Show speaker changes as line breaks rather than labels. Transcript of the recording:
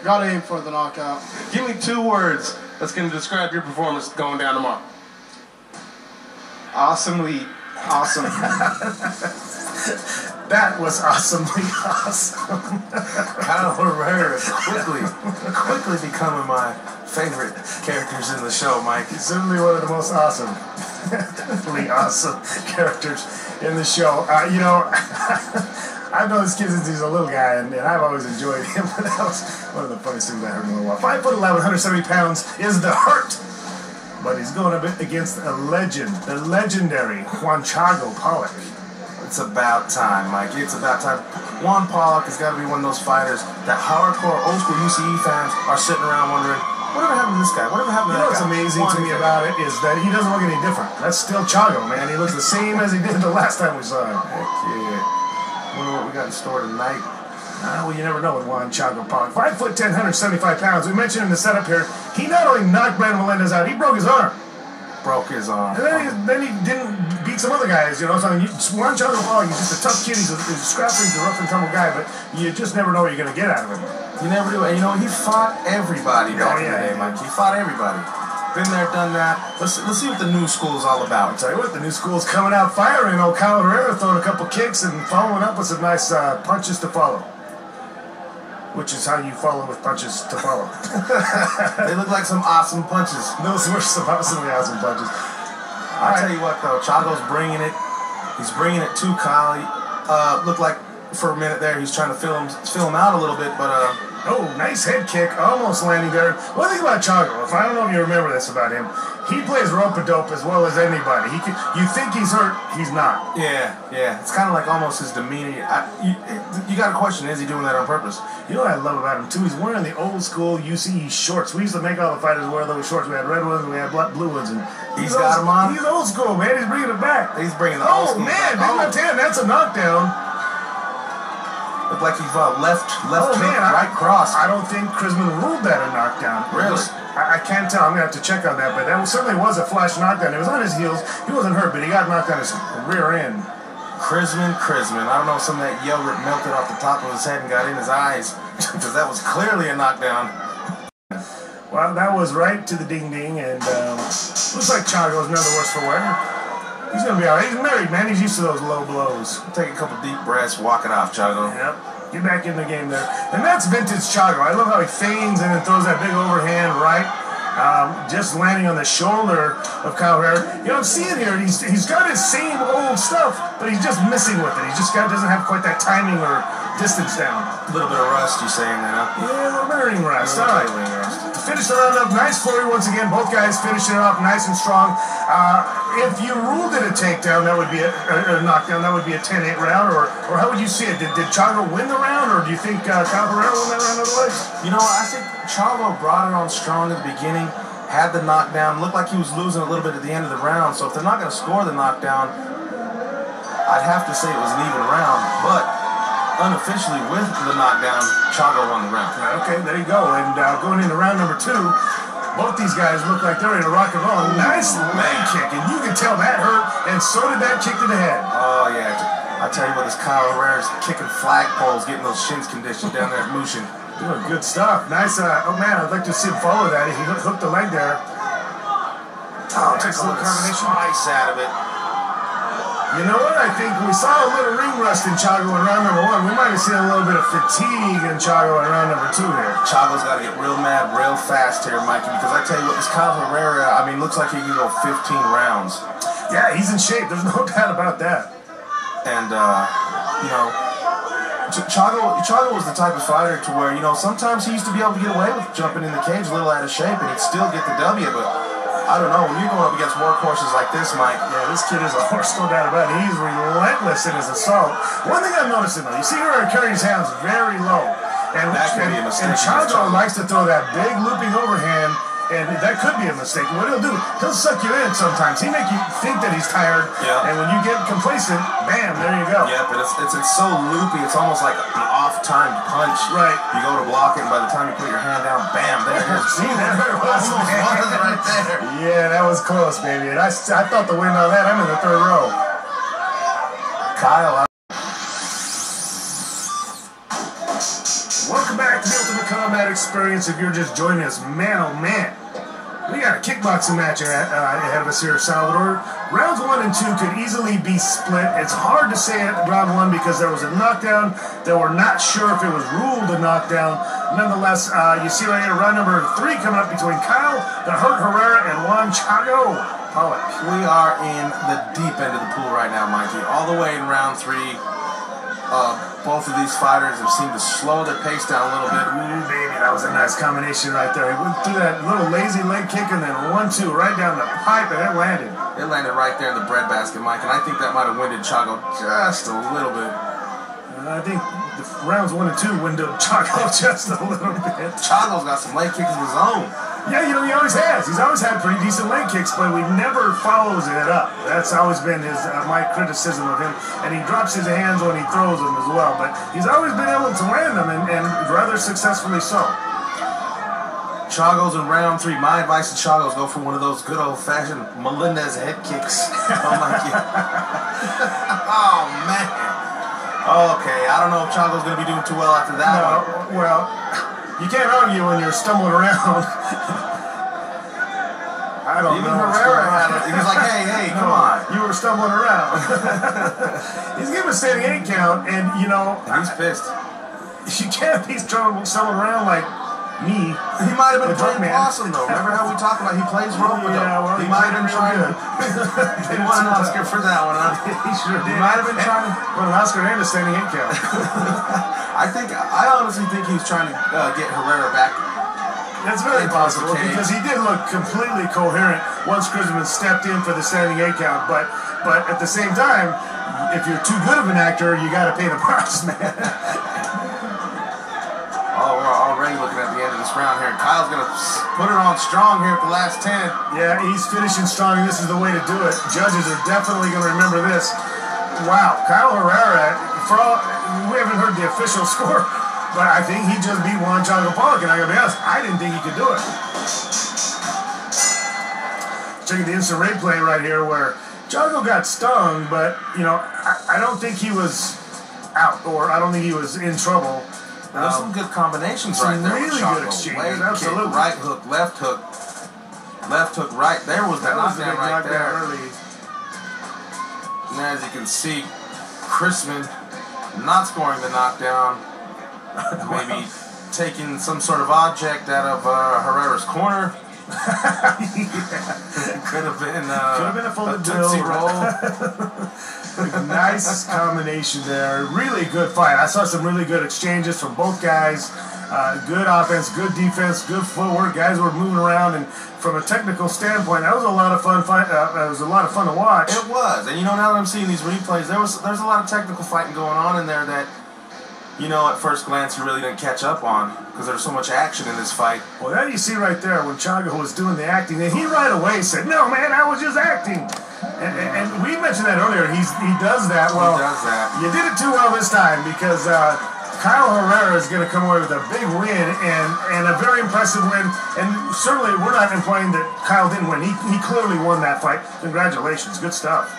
Gotta aim for the knockout.
Give me 2 words that's going to describe your performance going down tomorrow.
Awesomely awesome.
That was awesomely awesome.
Kyle Herrera quickly becoming my favorite characters in the show, Mike.
He's certainly one of the most awesome characters in the show. You know, I've known this kid since he's a little guy, and I've always enjoyed him. But that was one of the funniest things I heard in a while. 5'11", 170 pounds is the hurt. But he's going a bit against a legend, the legendary Juan Chago Pollock.
It's about time, Mike. It's about time. Juan Pollock has got to be one of those fighters that hardcore, old-school UCE fans are sitting around wondering, whatever happened to this guy? Whatever happened to that guy?
What's amazing to me about it is that he doesn't look any different. That's still Chago, man. He looks the same as he did the last time we saw him.
Heck yeah. Wonder what we got in store tonight.
Well, you never know with Juan Chago Pollock. 5'10", 175 pounds. We mentioned in the setup here, he not only knocked Brandon Melendez out, he broke his arm.
Broke his arm.
And then he didn't beat some other guys, you know. So Juan Chago Pollock, he's just a tough kid. He's a scrapper, he's a rough and tumble guy, but you just never know what you're going to get out of him.
You never do. And you know, he fought everybody back in the day, Mike. He fought everybody. Been there, done that. Let's see what the new school is all about.
I'll tell you what, the new school's coming out firing. Old Kyle Herrera throwing a couple kicks and following up with some nice punches to follow. Which is how you follow with punches to follow.
They look like some awesome punches.
Those were some absolutely awesome punches.
I'll tell you what, though, Chago's bringing it. He's bringing it to Kyle. Looked like for a minute there he's trying to fill him out a little bit, but
oh, nice head kick, almost landing there. One thing about Chago, I don't know if you remember this about him, he plays rope-a-dope as well as anybody. You think he's hurt, he's not.
Yeah. It's kind of like almost his demeanor. You got a question, is he doing that on purpose?
You know what I love about him, too? He's wearing the old-school UCE shorts. We used to make all the fighters wear those shorts. We had red ones and we had blue ones. And
he's got them on?
He's old school, man. He's bringing it back.
He's bringing the old school
back.
Oh,
man, Big Left Hand, that's a knockdown.
Looked like he left hook, right cross.
I don't think Krisman ruled that a knockdown.
Really?
I can't tell. I'm going to have to check on that. But that certainly was a flash knockdown. It was on his heels. He wasn't hurt, but he got knocked on his rear end.
Krisman. I don't know if some of that yogurt melted off the top of his head and got in his eyes. Because that was clearly a knockdown.
Well, that was right to the ding-ding. And looks like Chago's none the worse for wear. He's going to be all right. He's married, man. He's used to those low blows.
Take a couple deep breaths, walk it off, Chago.
Yep. Get back in the game there. And that's vintage Chago. I love how he feigns and then throws that big overhand right. Just landing on the shoulder of Kyle Herrera. You know, I'm seeing here, he's got his same old stuff, but he's just missing with it. He just doesn't have quite that timing or distance down.
A little bit of rust, you're saying that, huh?
Yeah, a little bit of ring rust. All right. Finish the round up nice for you once again. Both guys finishing it off nice and strong. If you ruled it a takedown, that would be a knockdown. That would be a 10-8 round, or how would you see it? Did Chago win the round, or do you think Kyle Herrera won that round otherwise?
You know, I think Chago brought it on strong at the beginning, had the knockdown, looked like he was losing a little bit at the end of the round. So if they're not going to score the knockdown, I'd have to say it was an even round. But unofficially, with the knockdown, Chago won the round.
Okay, there you go. And going into round number 2. Both these guys look like they're ready to rock and roll. Nice leg kick, and you can tell that hurt, and so did that kick to the head.
Oh, yeah. I tell you what, this Kyle Herrera's kicking flagpoles, getting those shins conditioned down there at Mushin.
Doing good stuff. Nice. Oh, man, I'd like to see him follow that. If he hooked the leg there.
Oh, takes a little combination. Nice out of it.
You know what? I think we saw a little ring rust in Chago in round number 1. We might have seen a little bit of fatigue in Chago in round number 2 here.
Chago's got to get real mad real fast here, Mikey, because I tell you what, this Kyle Herrera, I mean, looks like he can go 15 rounds.
Yeah, he's in shape. There's no doubt about that.
And, you know, Chago was the type of fighter to where, you know, sometimes he used to be able to get away with jumping in the cage a little out of shape, and he'd still get the W, but I don't know, when you're going up against workhorses like this, Mike.
Yeah, this kid is a horse, no doubt about it. He's relentless in his assault. One thing I'm noticing, though, you see her carrying his hands very low. And
that could be a mistake.
And Chago likes to throw that big looping overhand, and that could be a mistake. What he'll do, he'll suck you in sometimes. He'll make you think that he's tired, and when you get complacent, bam, there you go.
Yeah, but it's so loopy, it's almost like an off-timed punch.
Right.
You go to block it, and by the time you put your hand down, bam, there it is.
See, there it was.
Right there.
Yeah, that was close, baby. And I thought the wind on that. I'm in the 3rd row.
Kyle.
Welcome back to ultimate combat experience if you're just joining us. Man, oh man. We got a kickboxing match ahead of us here, Salvador. Rounds 1 and 2 could easily be split. It's hard to say at round 1 because there was a knockdown that we're not sure if it was ruled a knockdown. Nonetheless, you see right here, round number 3 coming up between Kyle, the Hurt Herrera, and Juan Chago Pollock.
We are in the deep end of the pool right now, Mikey. All the way in round 3. Both of these fighters have seemed to slow their pace down a little bit.
Ooh, baby, that was a nice combination right there. He went through that little lazy leg kick and then 1-2 right down the pipe, and it landed.
It landed right there in the breadbasket, Mike, and I think that might have winded Chago just a little bit.
I think the rounds 1 and 2 windowed Chago just a little bit.
Chago's got some leg kicks of his own.
Yeah, you know, he always has. He's always had pretty decent leg kicks, but he never follows it up. That's always been his my criticism of him. And he drops his hands when he throws them as well. But he's always been able to land them, and rather successfully so.
Chago's in round 3. My advice to Chago's go for one of those good old-fashioned Melendez head kicks. Oh, my God. Oh, man. Okay, I don't know if Chago's going to be doing too well after that one.
Well, you can't argue when you're stumbling around. I don't
Even
know.
Herrera had it. He was like, hey, come on.
You were stumbling around. He's giving a standing 8 count, and, you know.
And he's pissed.
You can't be stumbling around like me.
He might have been playing possum, though. Remember how we talked about he plays rope with
Yeah, well,
he might have been trying to. They won an Oscar for that one, huh?
He sure did.
He might have been trying to.
Won an Oscar and a standing 8 count.
I honestly think he was trying to get Herrera back.
That's very possible because he did look completely coherent once Grisman stepped in for the standing 8 count. But at the same time, if you're too good of an actor, you got to pay the price, man.
Oh, we're already looking at the end of this round here. Kyle's going to put it on strong here at the last 10.
Yeah, he's finishing strong, and this is the way to do it. Judges are definitely going to remember this. Wow, Kyle Herrera, we haven't heard the official score, but I think he just beat Juan Chago Pollock, and I got to be honest, I didn't think he could do it. Checking the instant replay right here where Chago got stung, but, you know, I don't think he was out, or I don't think he was in trouble.
There's some good combinations right there.
Really good exchanges, absolutely.
Kick, right hook, left hook, right. There was the knockdown right there.
Early.
And as you can see, Chrisman not scoring the knockdown. Maybe taking some sort of object out of Herrera's corner. Could have been
a folded
Tootsie
bill.
Roll.
Nice combination there. Really good fight. I saw some really good exchanges from both guys. Good offense, good defense, good footwork. Guys were moving around, and from a technical standpoint, that was a lot of fun. It was a lot of fun to watch.
It was, and you know, now that I'm seeing these replays, there's a lot of technical fighting going on in there that, you know, at first glance you really didn't catch up on because there's so much action in this fight.
Well, that you see right there when Chago was doing the acting, and he right away said, "No, man, I was just acting." And we mentioned that earlier. He does that well.
He does that.
You did it too well this time because Kyle Herrera is going to come away with a big win and a very impressive win. And certainly we're not implying that Kyle didn't win. He clearly won that fight. Congratulations. Good stuff.